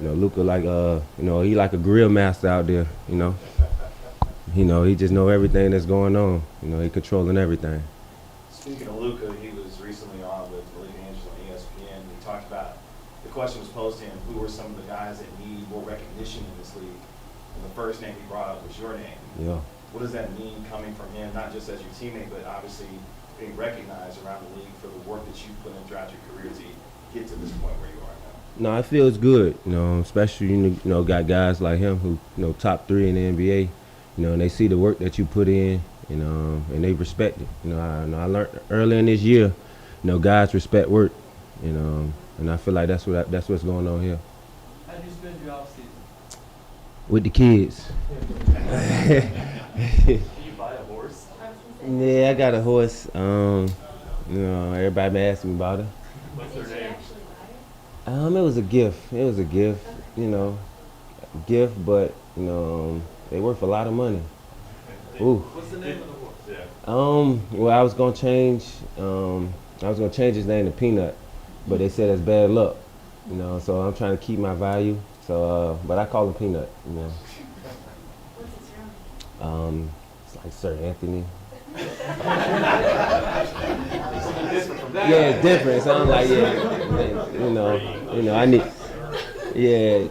Luka like he like a grill master out there. He just know everything that's going on. He controlling everything. Speaking of Luka, he was recently on with Billy Angel on ESPN. He talked about the question was posed to him: who are some of the guys that need more recognition in this league? And the first name he brought up was your name. Yeah. What does that mean coming from him, not just as your teammate, but obviously being recognized around the league for the work that you put in throughout your career to get to this point where you are now? No, it feels good. Especially got guys like him who top 3 in the NBA. And they see the work that you put in. And they respect it. I learned early in this year, guys respect work. And I feel like that's what's going on here. How do you spend your off season? With the kids. Can you buy a horse? Yeah, I got a horse. Everybody been asking me about it. What's their name? It was a gift. Gift, but they worth a lot of money. Ooh. What's the name of the horse? Yeah. Well, I was gonna change his name to Peanut, but they said that's bad luck. So I'm trying to keep my value. So, but I call him Peanut. What's his real name? It's like Sir Anthony. Different Yeah, it's different. It sounds like I need. Yeah,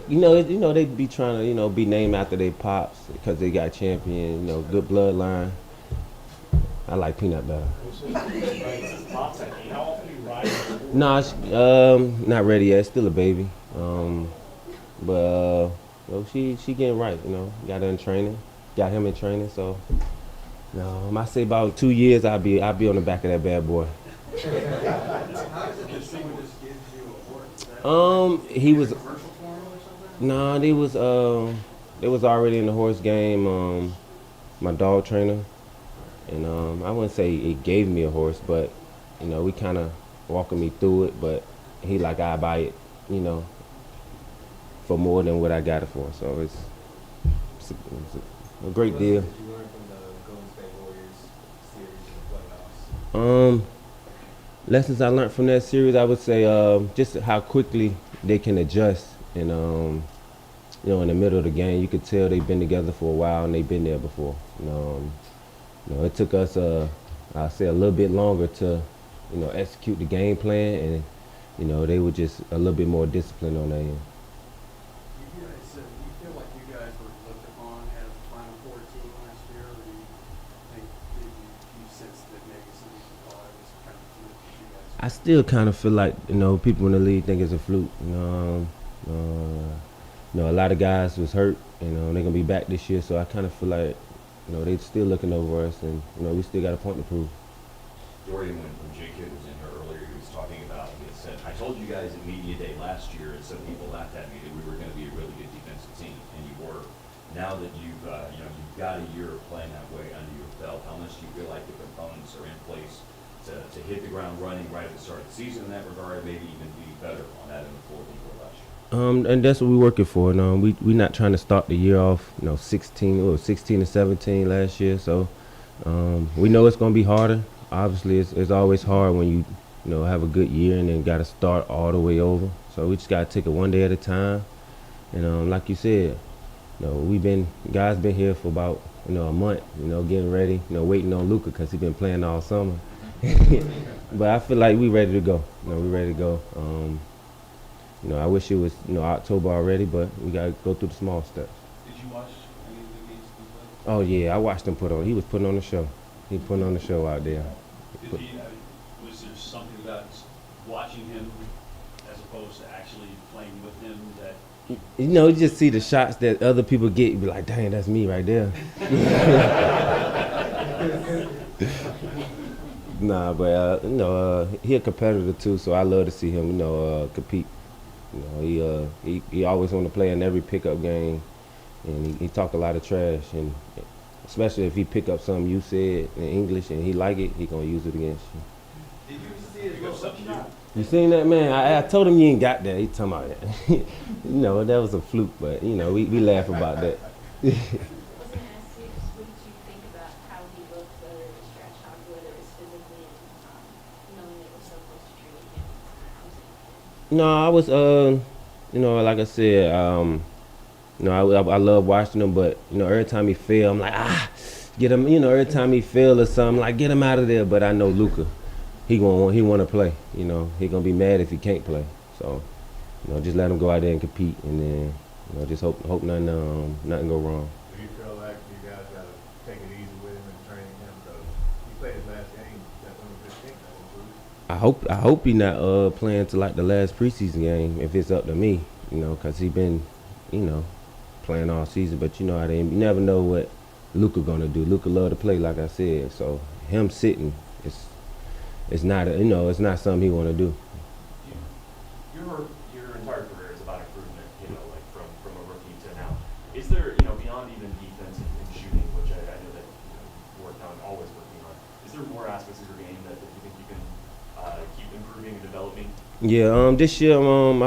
they be trying to be named after their pops because they got champion. Good bloodline. I like Peanut better. No, not ready yet. Still a baby. But she getting right. Got her in training. Got him in training. So, I say about 2 years, I'll be on the back of that bad boy. He was. No, they was already in the horse game. My dog trainer, and I wouldn't say he gave me a horse, but we kind of walking me through it. But he like I buy it, for more than what I got it for. So it's a great deal. What did you learn from the Golden State Warriors series in the playoffs? Lessons I learned from that series, I would say just how quickly they can adjust. And, in the middle of the game, you could tell they've been together for a while and they've been there before. It took us, I'll say, a little bit longer to, execute the game plan. And, they were just a little bit more disciplined on that end. Do you feel like you guys were looked upon as a Final Four team last year, or do you think you sense that maybe some people thought it was kind of a fluke that you guys? I still kind of feel like, people in the league think it's a fluke. A lot of guys was hurt, they're going to be back this year, so I kind of feel like, they're still looking over us, and, we still got a point to prove. Dorian, when Jay Kidd was in here earlier, he was talking about, he had said, I told you guys at Media Day last year, and some people laughed at me, that we were going to be a really good defensive team, and you were. Now that you've got a year of playing that way under your belt, how much do you feel like the components are in place to hit the ground running right at the start of the season in that regard, and maybe even be better on that in the floor than you were last year? And that's what we're working for. We're not trying to start the year off, 16 and 17 last year. So we know it's going to be harder. Obviously, it's always hard when you have a good year and then got to start all the way over. So we just got to take it one day at a time. And like you said, guys been here for about a month, getting ready, waiting on Luka because he's been playing all summer. But I feel like we ready to go. We ready to go. I wish it was October already, but we got to go through the small steps. Did you watch any of the games he played? Oh yeah, I watched him put on. He was putting on the show. He putting on the show out there. Was there something about watching him as opposed to actually playing with him that? You just see the shots that other people get. You be like, dang, that's me right there. Nah, but he a competitor too, so I love to see him, compete. He always want to play in every pickup game, and he talk a lot of trash, and especially if he pick up something you said in English and he like it, he gonna use it against you. Did you see his little shot? You seen that, man? I told him you ain't got that. He talking about that. That was a fluke, but we laugh about that. I was going to ask you, what did you think about how he looked, whether it was trash talk, whether it was physically, and knowing that it was so close to treating him? No, like I said, I love watching him, but every time he fail, I'm like, get him. Every time he fail or something, like get him out of there. But I know Luka, he want to play. He gonna be mad if he can't play. So, just let him go out there and compete, and then just hope nothing go wrong. Do you feel like you guys gotta take it easy with him and training him? Because he played his last game, September 15th, I hope he not playing to like the last preseason game if it's up to me, because he been, playing all season. But you never know what Luka gonna do. Luka love to play, like I said. So him sitting, it's not it's not something he want to do. Your entire career is about improvement, like from a rookie to now. Is there, beyond even defense and shooting, which I know that you worked on, always working on, is there more aspects of your game that you think you can keep improving and developing? Yeah, this year, I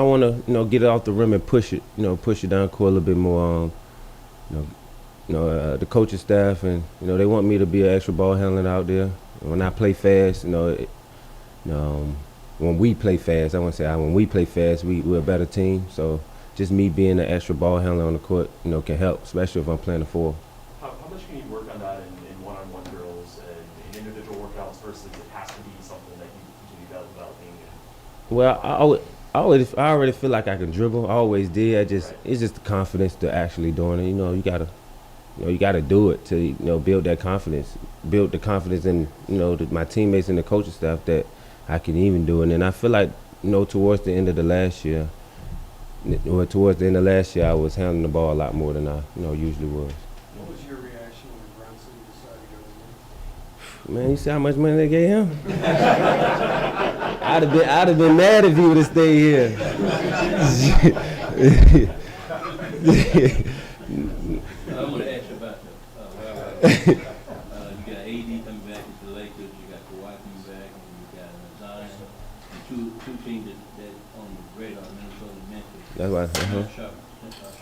want to, get it off the rim and push it down court a little bit more. The coaching staff and they want me to be an extra ball handler out there. When I play fast, when we play fast, I want to say when we play fast, we're a better team. So just me being an extra ball handler on the court, can help, especially if I'm playing the four. How much can you work on that in one-on-one drills and in individual workouts versus it has to be something that you continue developing? Well, I already feel like I can dribble. I always did. It's just the confidence to actually doing it. You gotta do it to build that confidence, build the confidence in my teammates and the coaching staff that I can even do it. And I feel like towards the end of the last year, I was handling the ball a lot more than I usually was. What was your reaction when Brunson decided to go to the Knicks? Man, you see how much money they gave him? I'd have been mad if he would have stayed here. I want to ask you about you got AD coming back to the Lakers, you got Kawhi coming back, and you got Zion, and two teams that on the radar, Minnesota and Memphis. That's why. Sharp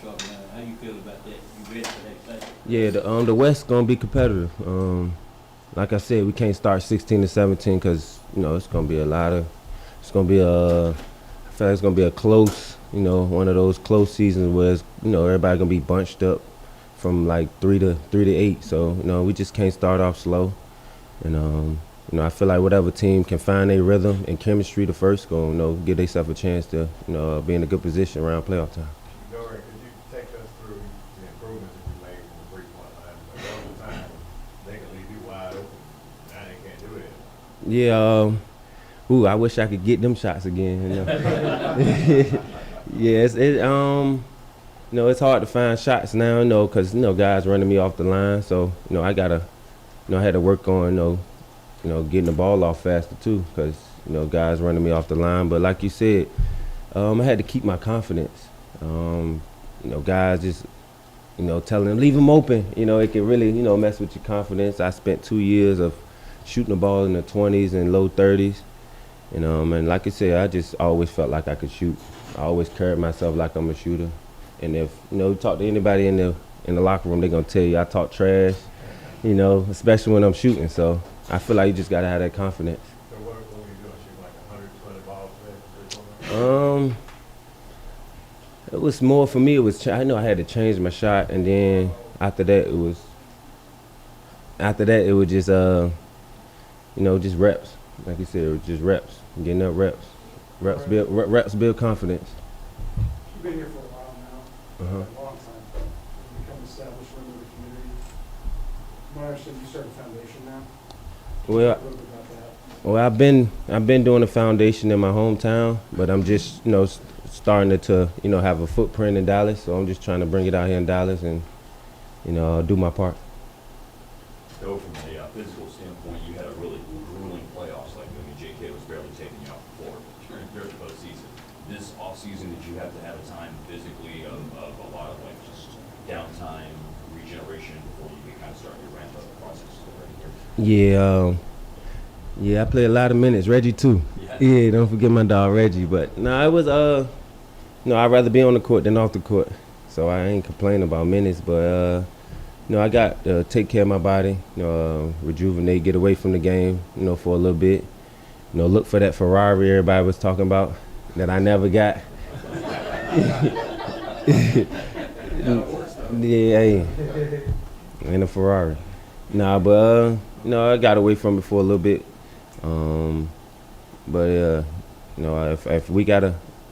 now. How you feel about that? You ready for that excitement? Yeah, the West gonna be competitive. Like I said, we can't start 16 to 17 because it's gonna be I feel like it's gonna be a close, one of those close seasons where everybody gonna be bunched up from like 3 to 8. So we just can't start off slow. And I feel like whatever team can find their rhythm and chemistry the first, gonna give themselves a chance to be in a good position around playoff time. Dorian, could you take us through the improvements that you made from the three-point line? Like all the time, they can leave you wide open. Now they can't do it. Yeah. I wish I could get them shots again. Yeah, it's hard to find shots now, because guys running me off the line. So I gotta, I had to work on getting the ball off faster too, because guys running me off the line. But like you said, I had to keep my confidence. Guys just telling them leave them open. It can really mess with your confidence. I spent 2 years of shooting the ball in the 20s and low 30s. And like I said, I just always felt like I could shoot. I always carried myself like I'm a shooter. And if you talk to anybody in the locker room, they're gonna tell you I talk trash. Especially when I'm shooting. So I feel like you just gotta have that confidence. So what were you doing? Shooting like 120 balls? It was more for me. I know I had to change my shot, and then after that it was just just reps. Like you said, it was just reps, getting up reps. Reps build confidence. You've been here for a while now, a long time. You've become an established member of the community. From what I understand, you started a foundation now. Well, A little bit about that. Well, I've been doing a foundation in my hometown, but I'm just starting to have a footprint in Dallas. So I'm just trying to bring it out here in Dallas and do my part. So from a physical standpoint, you had a really grueling playoffs. JK was barely taking you off the floor during the postseason. This offseason, did you have to have a time physically of a lot of just downtime, regeneration before you can kind of start your ramp up process right here? Yeah, I played a lot of minutes. Reggie too. Yeah, don't forget my dog Reggie. But no, it was I'd rather be on the court than off the court. So I ain't complaining about minutes, but I got to take care of my body, rejuvenate, get away from the game, for a little bit. Look for that Ferrari everybody was talking about that I never got. Yeah, hey, in a Ferrari. Nah, but I got away from it for a little bit. But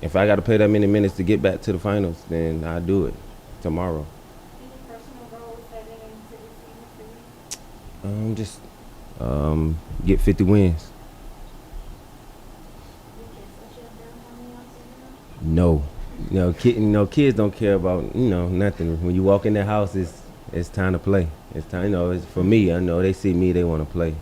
if I gotta play that many minutes to get back to the finals, then I do it tomorrow. Any personal goals heading into the season for you? Just get 50 wins. You kids will shut down on the offseason? No, kids don't care about nothing. When you walk in their house, it's time to play. It's time. It's for me. I know they see me, they want to play.